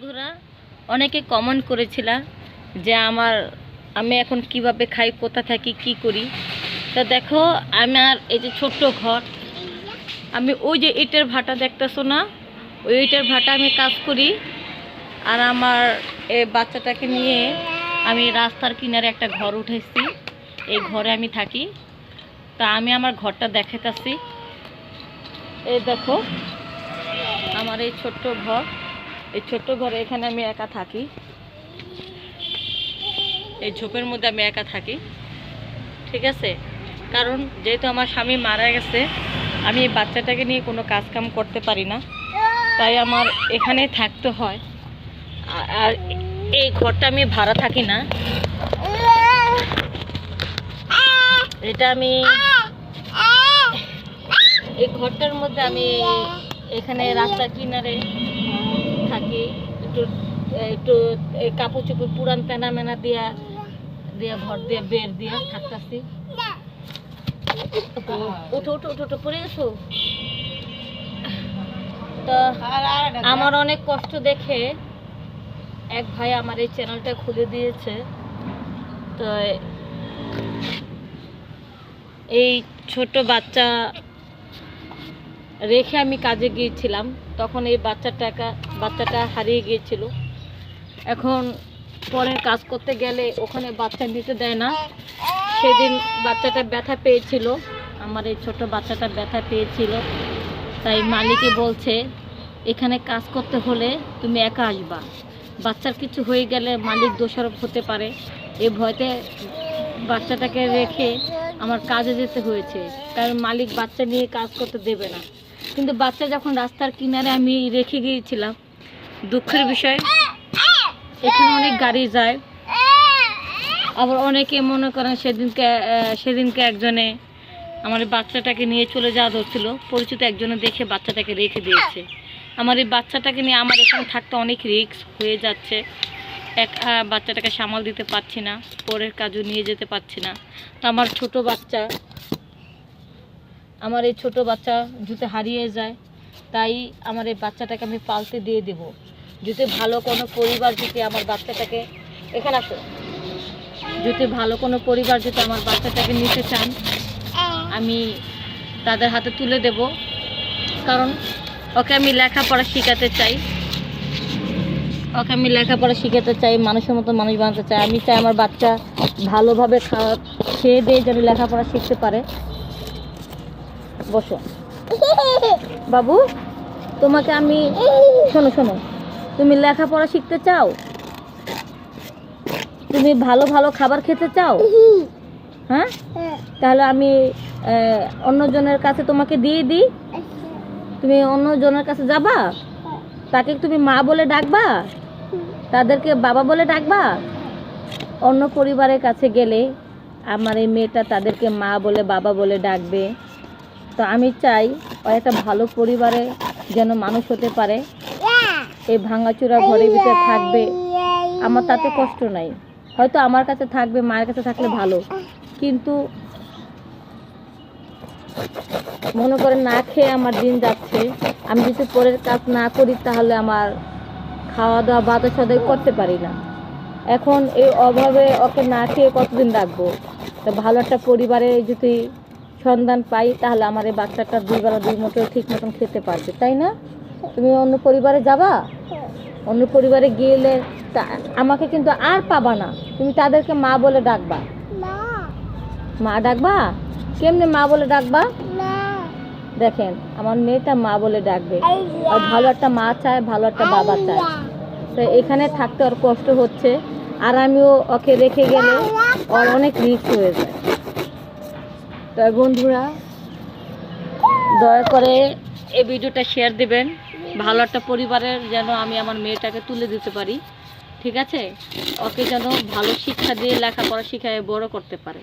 বন্ধুরা অনেকে কমেন্ট করেছিল যে আমি এখন কিভাবে খাই, কোথা থাকি, কি করি। তো দেখো আমার এই যে ছোট্ট ঘর, আমি ওই যে ইটের ভাটা দেখতেছো না, ওই ইটের ভাটা আমি কাজ করি। আর আমার এই বাচ্চাটাকে নিয়ে আমি রাস্তার কিনারে একটা ঘর উঠেছি, এই ঘরে আমি থাকি। তা আমি আমার ঘরটা দেখাতেছি। এই দেখো আমার এই ছোট্ট ঘর, এই ছোট্ট ঘরে এখানে আমি একা থাকি, এই ঝোপের মধ্যে আমি একা থাকি, ঠিক আছে। কারণ যেহেতু আমার স্বামী মারা গেছে, আমি এই বাচ্চাটাকে নিয়ে কোনো কাজ কাম করতে পারি না, তাই আমার এখানে থাকতে হয়। আর এই ঘরটা আমি ভাড়া থাকি না, এটা আমি এই ঘরটার মধ্যে আমি এখানে রাস্তার কিনারে থাকি। একটু একটু কাপড় চোপড় পুরান পেনা মেনা দিয়া ঘর দিয়ে বের দিয়ে থাকতেছি। উঠো উঠো উঠো উঠো, পড়ে গেছো। তো আমার অনেক কষ্ট দেখে এক ভাই আমার এই চ্যানেলটা খুলে দিয়েছে। তো এই ছোট বাচ্চা রেখে আমি কাজে গিয়েছিলাম, তখন এই বাচ্চাটা হারিয়ে গিয়েছিল। এখন পরের কাজ করতে গেলে ওখানে বাচ্চা নিতে দেয় না। সেদিন বাচ্চাটা ব্যথা পেয়েছিল, আমার এই ছোট বাচ্চাটা ব্যথা পেয়েছিল, তাই মালিকে বলছে এখানে কাজ করতে হলে তুমি একা আসবা, বাচ্চার কিছু হয়ে গেলে মালিক দোষারোপ হতে পারে। এই ভয়তে বাচ্চাটাকে রেখে আমার কাজে যেতে হয়েছে, কারণ মালিক বাচ্চা নিয়ে কাজ করতে দেবে না। কিন্তু বাচ্চা যখন রাস্তার কিনারে আমি রেখে গিয়েছিলাম, দুঃখের বিষয় এখানে অনেক গাড়ি যায়। আবার অনেকে মনে করেন সেদিনকে একজনে আমার এই বাচ্চাটাকে নিয়ে চলে যাওয়া ধরছিল, পরিচিত একজনে দেখে বাচ্চাটাকে রেখে দিয়েছে। আমার এই বাচ্চাটাকে নিয়ে আমার এখানে থাকতে অনেক রিস্ক হয়ে যাচ্ছে। বাচ্চাটাকে সামাল দিতে পারছি না, পরের কাজও নিয়ে যেতে পারছি না। তো আমার এই ছোট বাচ্চা যদি হারিয়ে যায়, তাই আমার এই বাচ্চাটাকে আমি পালতে দিয়ে দেব। যদি ভালো কোনো পরিবার যদি আমার বাচ্চাটাকে এখানে আসো, যদি ভালো কোনো পরিবার যদি আমার বাচ্চাটাকে নিতে চান, আমি তাদের হাতে তুলে দেব। কারণ ওকে আমি লেখাপড়া শেখাতে চাই, মানুষের মতো মানুষ বানাতে চাই। আমি চাই আমার বাচ্চা ভালোভাবে খেয়ে দিয়ে যেন লেখাপড়া শিখতে পারে। বসো বাবু, তোমাকে আমি শোনো, তুমি লেখাপড়া শিখতে চাও, তুমি ভালো ভালো খাবার খেতে চাও, হ্যাঁ? তাহলে আমি অন্যজনের কাছে তোমাকে দিয়ে দিই, তুমি অন্যজনের কাছে যাবা, তাকে তুমি মা বলে ডাকবা, তাদেরকে বাবা বলে ডাকবা। অন্য পরিবারের কাছে গেলে আমার এই মেয়েটা তাদেরকে মা বলে বাবা বলে ডাকবে। তো আমি চাই ও একটা ভালো পরিবারে যেন মানুষ হতে পারে। এই ভাঙাচোরা ঘরের ভিতরে থাকবে, আমার তাতে কষ্ট নাই। হয়তো আমার কাছে থাকবে, মায়ের কাছে থাকলে ভালো, কিন্তু মনে করে না খেয়ে আমার দিন যাচ্ছে। আমি যদি পরের কাজ না করি তাহলে আমার খাওয়া দাওয়া বাতাস সদাই করতে পারি না। এখন এই অভাবে ওকে না খেয়ে কতদিন রাখবো? তো ভালো একটা পরিবারে যদি সন্ধান পাই, তাহলে আমার এই বাচ্চাটা 2 বেলা 2 মুঠো ঠিক মতন খেতে পারবে, তাই না? তুমি অন্য পরিবারে যাবা, অন্য পরিবারে গেলে আমাকে কিন্তু আর পাবা না। তুমি তাদেরকে মা বলে ডাকবা। মা ডাকবা? কেমনে মা বলে ডাকবা? দেখেন আমার মেয়েটা মা বলে ডাকবে, আর ভালো একটা মা চায়, ভালো একটা বাবা চায়। তো এখানে থাকতে ওর কষ্ট হচ্ছে, আর আমিও ওকে রেখে গেলে ওর অনেক রিস্ক হয়ে যায়। তো বন্ধুরা দয়া করে এই ভিডিওটা শেয়ার দিবেন, ভালো একটা পরিবারের যেন আমি আমার মেয়েটাকে তুলে দিতে পারি, ঠিক আছে? ওকে যেন ভালো শিক্ষা দিয়ে লেখাপড়া শিখায় বড় করতে পারে।